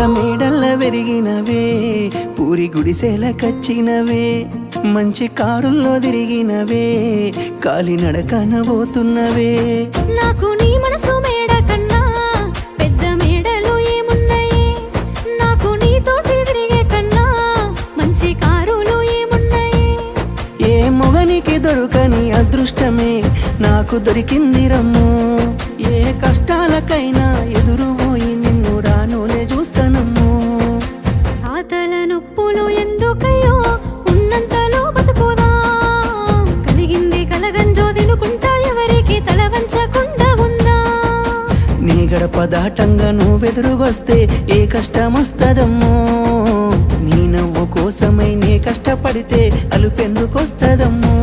మేడల్ల పెరిగినవే, పూరి గుడిసెల కచ్చినవే, మంచి కారుల్లో తిరిగినవే, కాలినడకన పోతున్నవే. నాకు నీ మనసు మేడ కన్నా పెద్ద మేడలు ఏమున్నాయి, నాకు నీతోటి తిరిగే కన్నా మంచి కారులు ఏమున్నాయి. ఏ మొగనికి దొరకని అదృష్టమే నాకు దొరికింది రమ్ము, ఏ కష్టాలకైనా ఎదురుపోయి నిన్ను రానులే చూస్తానమ్ము. ఆతల నొప్పులు ఎందుకయ్యో ఉన్నంతలో బతుకుదా, కలిగింది కలగంజో తినుకుంటా ఎవరికి తల వంచకుండా ఉందా. నీ గడప దాటంగా నువ్వెదురుగొస్తే ఏ కష్టమొస్తదమ్మో, నీ నవ్వు కోసమై నే కష్టపడితే అలుపెందుకొస్తదమ్మో.